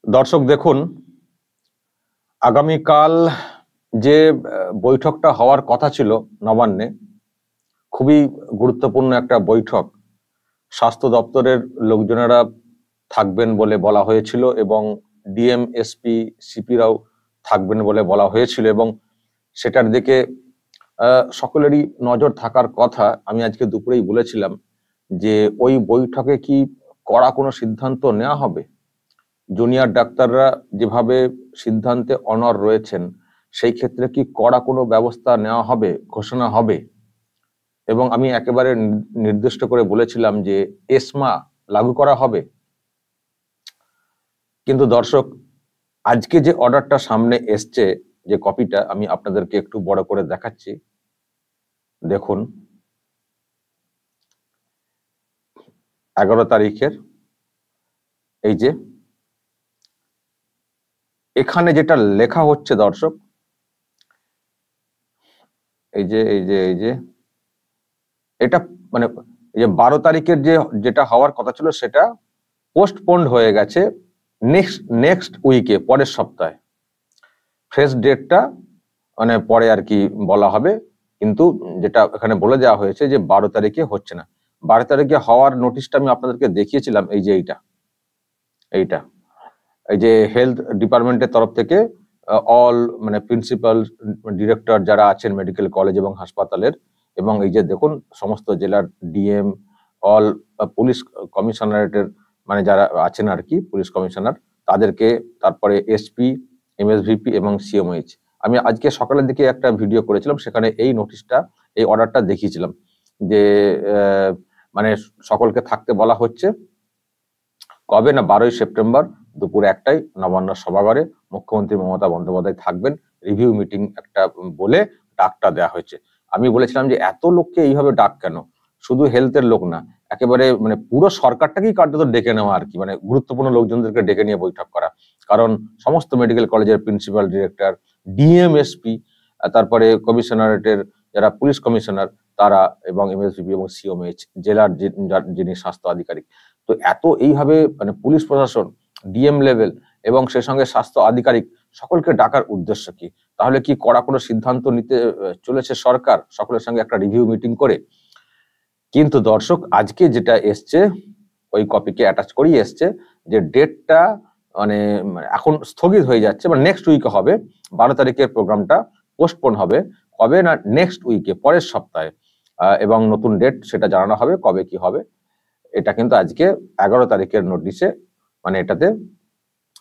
দর্শক দেখুন, আগামীকাল যে বৈঠকটা হওয়ার কথা ছিল নবান্নে, খুবই গুরুত্বপূর্ণ একটা বৈঠক। স্বাস্থ্য দপ্তরের লোকজনেরা থাকবেন বলে বলা হয়েছিল এবং ডিএম, এসপি, সিপিরাও থাকবেন বলে বলা হয়েছিল এবং সেটার দিকে সকলেরই নজর থাকার কথা। আমি আজকে দুপুরেই বলেছিলাম যে ওই বৈঠকে কি কড়া কোনো সিদ্ধান্ত নেওয়া হবে। জুনিয়র ডাক্তাররা যেভাবে সিদ্ধান্তে অনড় রয়েছেন, সেই ক্ষেত্রে কি কড়া কোনো ব্যবস্থা নেওয়া হবে, ঘোষণা হবে। এবং আমি একেবারে নির্দিষ্ট করে বলেছিলাম যে এসমা লাগু করা হবে। কিন্তু দর্শক, আজকে যে অর্ডারটা সামনে এসছে, যে কপিটা আমি আপনাদেরকে একটু বড় করে দেখাচ্ছি, দেখুন। 11 তারিখের এই যে এখানে যেটা লেখা হচ্ছে দর্শক, এই যে এটা মানে এই যে 12 তারিখের যেটা হওয়ার কথা ছিল সেটা পোস্টপোন্ড হয়ে গেছে নেক্সট উইকে, পরের সপ্তাহে। ফ্রেশ ডেটটা মানে পরে আর কি বলা হবে, কিন্তু যেটা এখানে বলে দেওয়া হয়েছে যে 12 তারিখে হচ্ছে না। 12 তারিখে হওয়ার নোটিশটা আমি আপনাদেরকে দেখিয়েছিলাম। এই যে এইটা এই যে হেলথ ডিপার্টমেন্টের তরফ থেকে অল মানে প্রিন্সিপাল, ডিরেক্টর যারা আছেন মেডিকেল কলেজ এবং হাসপাতালের, এবং এই যে দেখুন সমস্ত জেলার ডিএম, অল পুলিশ কমিশনারেটের মানে যারা আছেন আর কি, পুলিশ কমিশনার, তাদেরকে, তারপরে এসপি, এমএসভিপি এবং সিএমএইচ। আমি আজকে সকালের দিকে একটা ভিডিও করেছিলাম, সেখানে এই নোটিশটা, এই অর্ডারটা দেখিয়েছিলাম যে মানে সকলকে থাকতে বলা হচ্ছে। কবে না 12ই সেপ্টেম্বর দুপুর 1টায় নবান্ন সভাঘরে মুখ্যমন্ত্রী মমতা বন্দ্যোপাধ্যায় থাকবেন। রিভিউ মিটিং একটা বলে ডাকটা দেওয়া হয়েছে। আমি বলেছিলাম যে এত লোককে এইভাবে ডাক কেন, শুধু হেলথের লোক না, একেবারে মানে পুরো সরকারটাকেই কার্যত ডেকে নেওয়া আর কি, মানে গুরুত্বপূর্ণ লোকজনদেরকে ডেকে নিয়ে বৈঠক করা। কারণ সমস্ত মেডিকেল কলেজের প্রিন্সিপাল, ডিরেক্টর, ডিএম, এসপি, তারপরে কমিশনারেটের যারা পুলিশ কমিশনার তারা, এবং এমএসভিপি এবং সিএমএইচ জেলার যিনি স্বাস্থ্য আধিকারিক, তো এত এইভাবে মানে পুলিশ প্রশাসন, ডিএম লেভেল এবং সে সঙ্গে স্বাস্থ্য আধিকারিক সকলকে ডাকার উদ্দেশ্য কি? তাহলে কি কড়া কোনো সিদ্ধান্ত নিতে চলেছে সরকার সকলের সঙ্গে একটা রিভিউ মিটিং করে? কিন্তু দর্শক, আজকে যেটা এসছে ওই কপিকে অ্যাটাচ করেই এসছে যে ডেটটা মানে এখন স্থগিত হয়ে যাচ্ছে, মানে নেক্সট উইকে হবে। 12 তারিখের প্রোগ্রামটা পোস্টপোন হবে, কবে না নেক্সট উইকে, পরের সপ্তাহে, এবং নতুন ডেট সেটা জানানো হবে কবে কি হবে। এটা কিন্তু আজকে 11 তারিখের নোটিশে, মানে এটাতে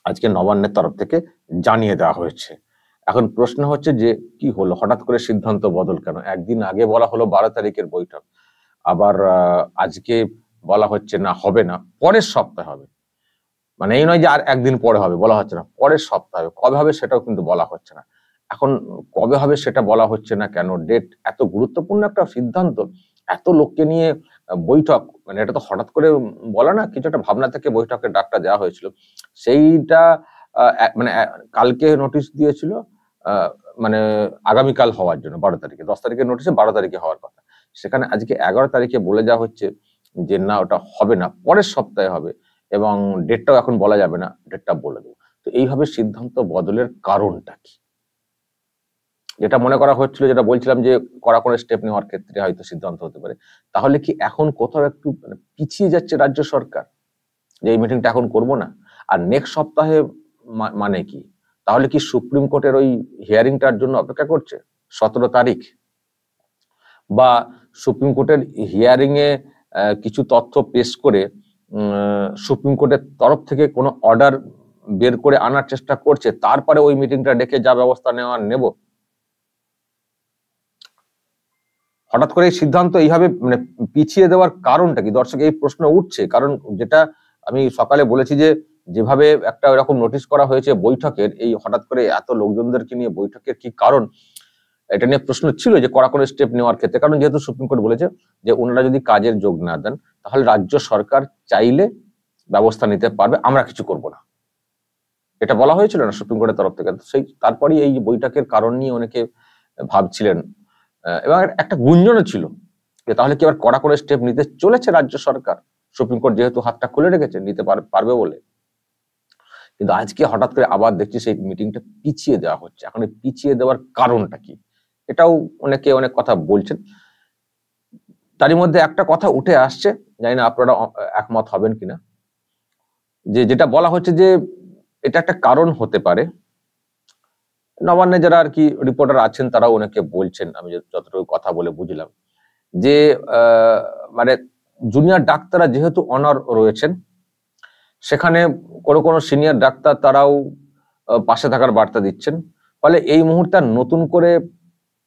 আজকে নবান্নের তরফ থেকে জানিয়ে দেওয়া হয়েছে। এখন প্রশ্ন হচ্ছে যে কি হলো, হঠাৎ করে সিদ্ধান্ত বদল কেন? একদিন আগে বলা হলো 12 তারিখের বৈঠক, আবার আজকে বলা হচ্ছে না, হবে না, পরের সপ্তাহে হবে। মানে এই নয় যে আর একদিন পরে হবে, বলা হচ্ছে না, পরের সপ্তাহে। কবে হবে সেটাও কিন্তু বলা হচ্ছে না। এখন কবে হবে সেটা বলা হচ্ছে না কেন? ডেট, এত গুরুত্বপূর্ণ একটা সিদ্ধান্ত, এত লোককে নিয়ে বৈঠক, মানে এটা তো হঠাৎ করে বলা না, কিছু একটা ভাবনা থেকে বৈঠকের ডাকটা দেওয়া হয়েছিল। সেইটা মানে কালকে নোটিশ দিয়েছিল মানে আগামীকাল হওয়ার জন্য, 12 তারিখে। 10 তারিখের নোটিশে 12 তারিখে হওয়ার কথা, সেখানে আজকে 11 তারিখে বলে দেওয়া হচ্ছে যে না, ওটা হবে না, পরের সপ্তাহে হবে, এবং ডেটটাও এখন বলা যাবে না, ডেটটা বলে দেবো। তো এইভাবে সিদ্ধান্ত বদলের কারণটা কি? যেটা মনে করা হচ্ছিল, যেটা বলছিলাম যে কড়া কোনো স্টেপ নেওয়ার ক্ষেত্রে হয়তো সিদ্ধান্ত হতে পারে, তাহলে কি এখন কোথাও একটু পিছিয়ে যাচ্ছে রাজ্য সরকার যে এই মিটিংটা এখন করবো না? আর নেক্সট সপ্তাহে মানে কি? তাহলে কি সুপ্রিম কোর্টের ওই হিয়ারিংটার জন্য অপেক্ষা করছে 17 তারিখ? বা সুপ্রিম কোর্টের হিয়ারিং এ কিছু তথ্য পেশ করে সুপ্রিম কোর্টের তরফ থেকে কোনো অর্ডার বের করে আনার চেষ্টা করছে, তারপরে ওই মিটিংটা ডেকে যা ব্যবস্থা নেব? হঠাৎ করে এই সিদ্ধান্ত এইভাবে মানে পিছিয়ে দেওয়ার কারণটা কি? দর্শক, এই প্রশ্ন উঠছে। কারণ যেটা আমি সকালে বলেছি যে যেভাবে একটা এরকম নোটিশ করা হয়েছে বৈঠকের, এই হঠাৎ করে এত লোকজনদেরকে নিয়ে বৈঠকের কি কারণ, এটা নিয়ে প্রশ্ন ছিল যে কড়া কোনো স্টেপ নেওয়ার ক্ষেত্রে। কারণ যেহেতু সুপ্রিম কোর্ট বলেছে যে ওনারা যদি কাজের যোগ না দেন, তাহলে রাজ্য সরকার চাইলে ব্যবস্থা নিতে পারবে, আমরা কিছু করব না, এটা বলা হয়েছিল না সুপ্রিম কোর্টের তরফ থেকে। সেই তারপরেই এই বৈঠকের কারণ নিয়ে অনেকে ভাবছিলেন, এবং একটা গুঞ্জনও ছিল যে তাহলে কি আবার কড়া করে স্টেপ নিতে চলেছে রাজ্য সরকার, সুপ্রিম কোর্ট যেহেতু হাতটা খুলে রেখেছে, নিতে পারবে বলে। কিন্তু আজকে হঠাৎ করে আবার দেখছি সেই মিটিংটা পিছিয়ে দেওয়া হচ্ছে। এখন এই পিছিয়ে দেওয়ার কারণটা কি, এটাও অনেকে অনেক কথা বলছেন। তারই মধ্যে একটা কথা উঠে আসছে, জানি না আপনারা একমত হবেন কিনা, যেটা বলা হচ্ছে যে এটা একটা কারণ হতে পারে। নবান্নে যারা আর কি রিপোর্টার আছেন তারাও অনেকে বলছেন, আমি যতটুকু কথা বলে বুঝলাম, যে মানে জুনিয়র ডাক্তাররা যেহেতু অনার রয়েছেন, সেখানে কোনো সিনিয়র ডাক্তার তারাও পাশে থাকার বার্তা দিচ্ছেন। ফলে এই মুহূর্তে নতুন করে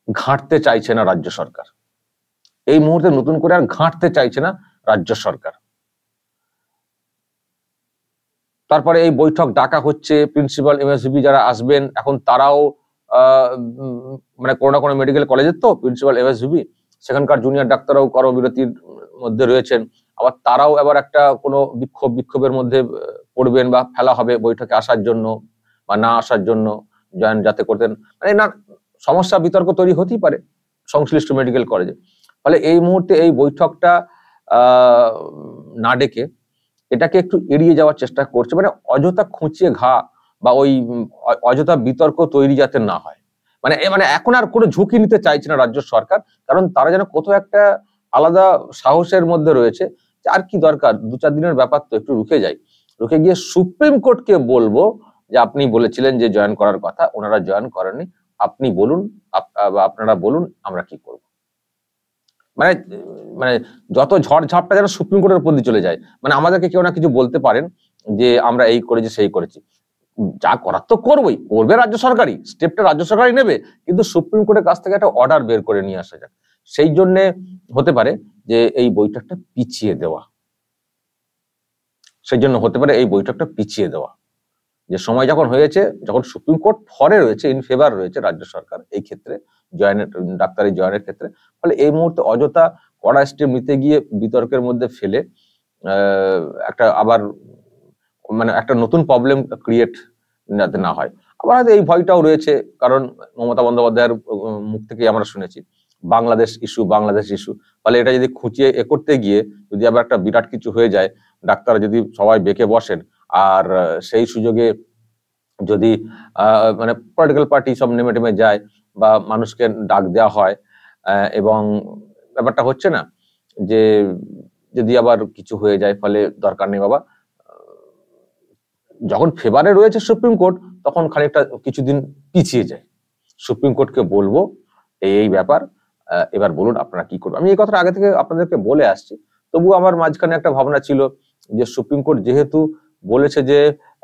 ঘাঁটতে চাইছে না রাজ্য সরকার, এই মুহূর্তে নতুন করে আর ঘাঁটতে চাইছে না রাজ্য সরকার। তারপরে এই বৈঠক ডাকা হচ্ছে, প্রিন্সিপাল এমএসভিপি যারা আসবেন এখন তারাও মানে কোনো না কোনো মেডিকেল কলেজের তো প্রিন্সিপাল এমএসভিপি, সেখানকার জুনিয়র ডাক্তাররাও কর্মবিরতির মধ্যে রয়েছেন। আবার তারাও এবার একটা কোনো বিক্ষোভের মধ্যে পড়বেন বা ফেলা হবে বৈঠকে আসার জন্য বা না আসার জন্য, জয়েন যাতে করতেন, মানে না সমস্যা বিতর্ক তৈরি হতেই পারে সংশ্লিষ্ট মেডিকেল কলেজে। ফলে এই মুহূর্তে এই বৈঠকটা না ডেকে এটাকে একটু এড়িয়ে যাওয়ার চেষ্টা করছে, মানে অযথা খুঁচিয়ে ঘা বা ওই অযথা বিতর্ক তৈরি যাতে না হয়। মানে এখন আর কোনো ঝুঁকি নিতে চাইছে না রাজ্য সরকার, কারণ তারা যেন কোথাও একটা আলাদা সাহসের মধ্যে রয়েছে যে আর কি দরকার, 2-4 দিনের ব্যাপার তো, একটু রুখে যাই, রুখে গিয়ে সুপ্রিম কোর্টকে বলবো যে আপনি বলেছিলেন যে জয়েন করার কথা, ওনারা জয়েন করেননি, আপনি বলুন, আপনারা বলুন আমরা কি করব। মানে মানে যত ঝড় ঝাপটা যেন সুপ্রিম কোর্টের উপর দিয়ে চলে যায়, মানে আমাদেরকে কেউ না কিছু বলতে পারেন যে আমরা এই করেছি সেই করেছি, যা করার তো করবোই, করবে রাজ্য সরকারই, স্টেপটা রাজ্য সরকারই নেবে, কিন্তু সুপ্রিম কোর্টের কাছ থেকে একটা অর্ডার বের করে নিয়ে আসা যাক। সেই জন্য হতে পারে যে এই বৈঠকটা পিছিয়ে দেওয়া, সেই জন্য হতে পারে এই বৈঠকটা পিছিয়ে দেওয়া, যে সময় যখন হয়েছে, যখন সুপ্রিম কোর্ট ফরে রয়েছে, ইন ফেভার রয়েছে রাজ্য সরকার এই ক্ষেত্রে জয়েনের, ডাক্তারি জয়েনের ক্ষেত্রে, ফলে এই মুহূর্তে অযথা কড়া স্টেপ নিতে গিয়ে বিতর্কের মধ্যে ফেলে একটা আবার মানে একটা নতুন প্রবলেম ক্রিয়েট যাতে না হয়। আবার হয়তো এই ভয়টাও রয়েছে, কারণ মমতা বন্দ্যোপাধ্যায়ের মুখ থেকে আমরা শুনেছি বাংলাদেশ ইস্যু, ফলে এটা যদি খুঁচিয়ে করতে গিয়ে যদি আবার একটা বিরাট কিছু হয়ে যায়, ডাক্তার যদি সবাই বেঁকে বসেন, আর সেই সুযোগে যদি মানে পলিটিক্যাল পার্টি সব নেমে টেমে যায় বা মানুষকে ডাক দেওয়া হয়, এবং ব্যাপারটা হচ্ছে না যে যদি আবার কিছু হয়ে যায়, ফলে দরকার নেই বাবা, যখন ফেভারে রয়েছে সুপ্রিম কোর্ট তখন খানিকটা কিছুদিন পিছিয়ে যায়, সুপ্রিম কোর্টকে বলবো এই ব্যাপার, এবার বলুন আপনারা কি করবেন। আমি এই কথাটা আগে থেকে আপনাদেরকে বলে আসছি, তবু আমার মাঝখানে একটা ভাবনা ছিল যে সুপ্রিম কোর্ট যেহেতু বলেছে যে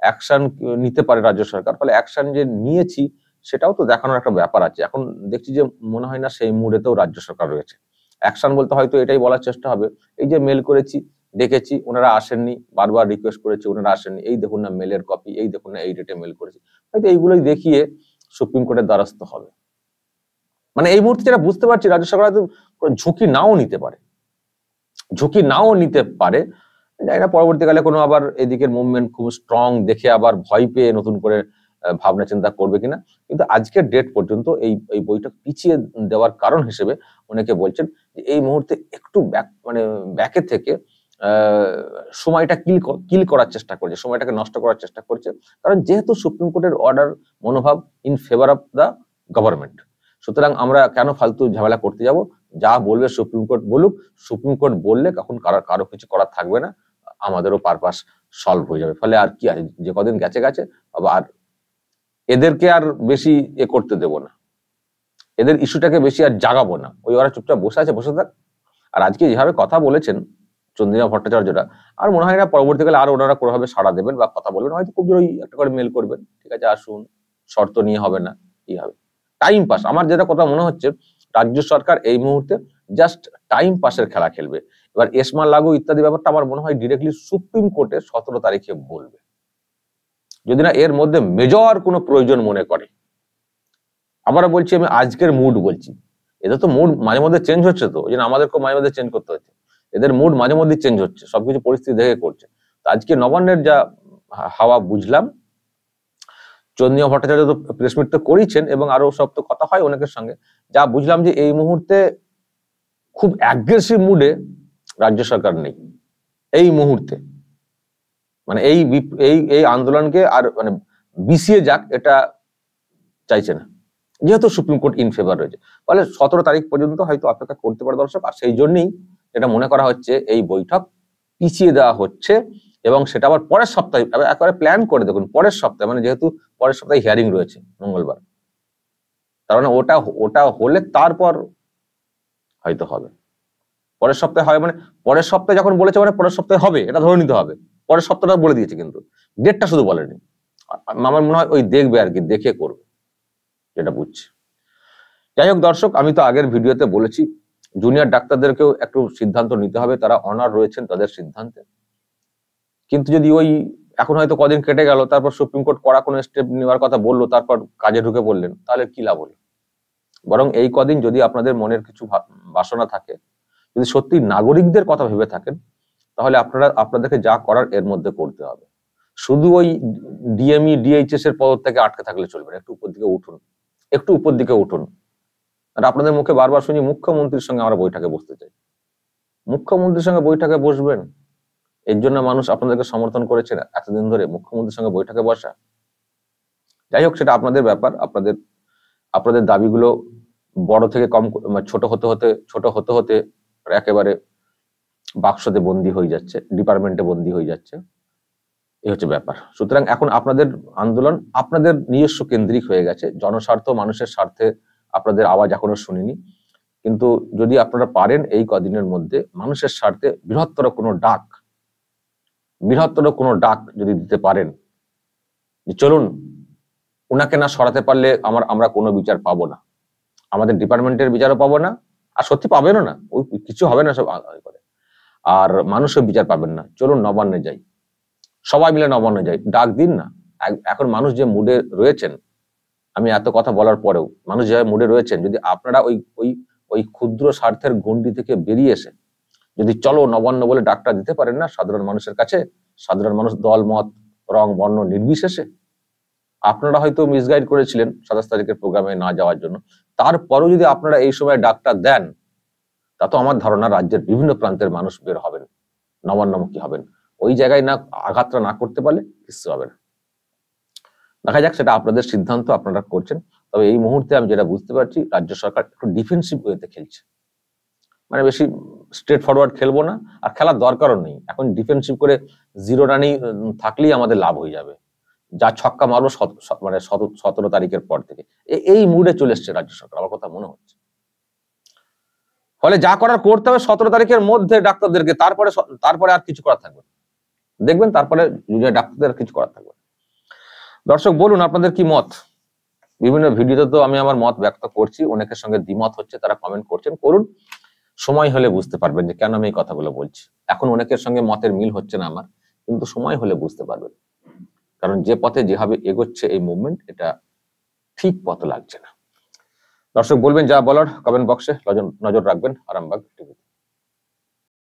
অ্যাকশন নিতে পারে রাজ্য সরকার, ফলে অ্যাকশন যে নিয়েছি সেটাও তো দেখানোর একটা ব্যাপার আছে। এখন দেখছি যে মনে হয় না সেই মুডেতেও রাজ্য সরকার রয়েছে। অ্যাকশন বলতে হয়তো এটাই বলার চেষ্টা হবে, এই যে মেল করেছি, ডেকেছি, ওনারা আসেননি, বারবার রিকোয়েস্ট করেছি, ওনারা আসেননি, এই দেখুন না মেলের কপি, এই দেখুন না এই ডেটে মেল করেছি, হয়তো এইগুলোই দেখিয়ে সুপ্রিম কোর্টের দ্বারস্থ হবে। মানে এই মুহূর্তে যেটা বুঝতে পারছি রাজ্য সরকার ঝুঁকি নাও নিতে পারে, জানি না পরবর্তীকালে কোনো আবার এদিকের মুভমেন্ট খুব স্ট্রং দেখে আবার ভয় পেয়ে নতুন করে ভাবনা চিন্তা করবে কিনা। কিন্তু আজকের ডেট পর্যন্ত এই বইটা পিছিয়ে দেওয়ার কারণ হিসেবে অনেকে বলছেন যে এই মুহূর্তে একটু ব্যাকে থেকে সময়টা কিল করার চেষ্টা করছে, সময়টাকে নষ্ট করার চেষ্টা করছে, কারণ যেহেতু সুপ্রিম কোর্টের অর্ডার মনোভাব in favour of the government, সুতরাং আমরা কেন ফালতু ঝামেলা করতে যাব, যা বলবে সুপ্রিম কোর্ট বলুক, সুপ্রিম কোর্ট বললে কখন কারো কিছু করার থাকবে না, আমাদেরও পারপাস সলভ হয়ে যাবে। ফলে আর কি আছে, যে কদিন গেছে আর এদেরকে আর বেশি করতে দেব না, এদের ইস্যুটাকে বেশি আর জাগাবো না, ওই ওরা চুপচাপ বসে থাক। আর আজকে যেভাবে কথা বলেছেন চন্দ্রিমা ভট্টাচার্যরা, আর মনে হয় না পরবর্তীকালে আর ওনারা কোনোভাবে সাড়া দেবেন বা কথা বলবেন, হয়তো খুব জোর একটা করে মেল করবেন, ঠিক আছে আসুন, শর্ত নিয়ে হবে না, কি হবে, টাইম পাস। আমার যেটা কথা মনে হচ্ছে রাজ্য সরকার এই মুহূর্তে জাস্ট টাইম পাসের খেলা খেলবে। এবার এসমা লাগু ইত্যাদি ব্যাপারটা আমার মনে হয় ডিরেক্টলি সুপ্রিম কোর্টে 17 তারিখে বলবে, যদি না এর মধ্যে মেজর কোনো প্রয়োজন মনে করে। আবার বলছি, আমি আজকের মুড বলছি, এদের তো মুড মাঝে মধ্যে চেঞ্জ হচ্ছে, তো ওই জন্য আমাদেরকেও মাঝে মধ্যে চেঞ্জ করতে হচ্ছে, এদের মুড মাঝে মধ্যে চেঞ্জ হচ্ছে, সবকিছু পরিস্থিতি দেখে করছে। আজকে নবান্নের যা হাওয়া বুঝলাম, চন্দ্রিমা ভট্টাচার্য তো প্রেস মিট তো করেছেন এবং আরো সব তো কথা হয় অনেকের সঙ্গে, যা বুঝলাম যে এই মুহূর্তে খুব অ্যাগ্রেসিভ মুডে রাজ্য সরকার নেই এই মুহূর্তে। মানে এই এই এই আন্দোলনকে আর মানে বিছিয়ে যাক এটা চাইছে না, যেহেতু সুপ্রিম কোর্ট ইন ফেভার রয়েছে। ফলে 17 তারিখ পর্যন্ত হয়তো অপেক্ষা করতে পারে দর্শক। আর সেই জন্যই যেটা মনে করা হচ্ছে এই বৈঠক পিছিয়ে দেওয়া হচ্ছে, এবং সেটা আবার পরের সপ্তাহে একেবারে প্ল্যান করে দেখুন, পরের সপ্তাহে, মানে যেহেতু পরের সপ্তাহে হিয়ারিং রয়েছে মঙ্গলবার, তার মানে ওটা হলে তারপর হয়তো হবে। পরের সপ্তাহে হবে মানে পরের সপ্তাহে যখন বলেছে মানে পরের সপ্তাহে হবে, এটা ধরে নিতে হবে। পরের সপ্তাহটা বলে দিয়েছে, কিন্তু ডেটটা শুধু বলেনি। আমার মনে হয় ওই দেখবে আর কি, দেখে করবে, যেটা বুঝছি। যাই হোক দর্শক, আমি তো আগের ভিডিওতে বলেছি জুনিয়র ডাক্তারদেরকেও একটু সিদ্ধান্ত নিতে হবে, তারা অনার রয়েছেন তাদের সিদ্ধান্তে। কিন্তু যদি ওই এখন হয়তো কদিন কেটে গেল, তারপর সুপ্রিম কোর্ট কড়া কোনো স্টেপ নেওয়ার কথা বললো, তারপর কাজে ঢুকে পড়লেন, তাহলে কি লাভ হলো? বরং এই কদিন যদি আপনাদের মনের কিছু বাসনা থাকে, যদি সত্যি নাগরিকদের কথা ভেবে থাকেন, তাহলে আপনাদেরকে যা করার এর মধ্যে করতে হবে। শুধু ওই ডিএমই ডিএইচএস এর পদ থেকে আটকে থাকলে চলবে না, একটু উপর দিকে উঠুন, একটু উপর দিকে উঠুন। আর আপনাদের মুখে বারবার শুনি মুখ্যমন্ত্রীর সঙ্গে আমরা বৈঠকে বসতে চাই। মুখ্যমন্ত্রীর সঙ্গে বৈঠকে বসবেন, এর জন্য মানুষ আপনাদেরকে সমর্থন করেছে এতদিন ধরে, মুখ্যমন্ত্রীর সঙ্গে বৈঠকে বসা। যাই হোক, সেটা আপনাদের ব্যাপার। আপনাদের দাবিগুলো বড় থেকে কম, ছোট হতে হতে একেবারে বাক্সতে বন্দী হয়ে যাচ্ছে, ডিপার্টমেন্টে বন্দী হয়ে যাচ্ছে, এই হচ্ছে ব্যাপার। সুতরাং এখন আপনাদের আন্দোলন আপনাদের নিজস্ব কেন্দ্রিক হয়ে গেছে, জনস্বার্থ মানুষের স্বার্থে আপনাদের আওয়াজ এখনো শুনিনি। কিন্তু যদি আপনারা পারেন এই কদিনের মধ্যে মানুষের স্বার্থে বৃহত্তর কোনো ডাক যদি দিতে পারেন, যে চলুন ওনাকে না সরাতে পারলে আমরা কোনো বিচার পাবো না, আমাদের ডিপার্টমেন্টের বিচারও পাবো না, আর সত্যি পাবেনও না, ওই কিছু হবে না সব করে, আর মানুষের বিচার পাবেন না, চলুন নবান্নে যাই, সবাই মিলে নবান্নে যাই, ডাক দিন না। এখন মানুষ যে মুডে রয়েছেন, আমি এত কথা বলার পরেও মানুষ যেভাবে মুডে রয়েছেন, যদি আপনারা ওই ক্ষুদ্র স্বার্থের গণ্ডি থেকে বেরিয়ে এসে যদি চলো নবান্ন বলে ডাকটা দিতে পারেন না সাধারণ মানুষের কাছে, সাধারণ মানুষ দল মত রং বর্ণ নির্বিশেষে, আপনারা হয়তো মিসগাইড করেছিলেন 27 তারিখের প্রোগ্রামে না যাওয়ার জন্য, তারপরও যদি আপনারা এই সময় ডাকটা দেন, তা তো আমার ধারণা রাজ্যের বিভিন্ন প্রান্তের মানুষ বের হবেন, নবান্নমুখী হবেন। ওই জায়গায় না আঘাতটা না করতে পারলে কিছু হবে না। দেখা যাক, সেটা আপনাদের সিদ্ধান্ত, আপনারা করছেন। তবে এই মুহূর্তে আমি যেটা বুঝতে পারছি, রাজ্য সরকার একটু ডিফেন্সিভ ওয়েতে খেলছে, মানে বেশি স্ট্রেট ফরওয়ার্ড খেলবো না, আর খেলার দরকারও নেই। এখন ডিফেন্সিভ করে 0 রানই থাকলেই আমাদের লাভ হয়ে যাবে, যা ছক্কা মারবো মানে 17 তারিখের পর থেকে, এই মুডে চলে এসছে রাজ্য সরকার, আমার কথা মনে হচ্ছে। ফলে যা করার করতে হবে 17 তারিখের মধ্যে ডাক্তারদেরকে, তারপরে আর কিছু করার থাকবে, দেখবেন তারপরে ডাক্তারদের কিছু করার থাকবে। দর্শক বলুন আপনাদের কি মত, বিভিন্ন ভিডিওতে তো আমি আমার মত ব্যক্ত করছি, অনেকের সঙ্গে দ্বিমত হচ্ছে, তারা কমেন্ট করুন, সময় হলে বুঝতে পারবেন যে কেন আমি এই কথাগুলো বলছি। এখন অনেকের সঙ্গে মতের মিল হচ্ছে না আমার, কিন্তু সময় হলে বুঝতে পারবেন, কারণ যে পথে যেভাবে এগোচ্ছে এই মুভমেন্ট, এটা ঠিক পথ লাগছে না। দর্শক বলবেন যা বলার কমেন্ট বক্সে, নজর রাখবেন আরামবাগ টিভিতে।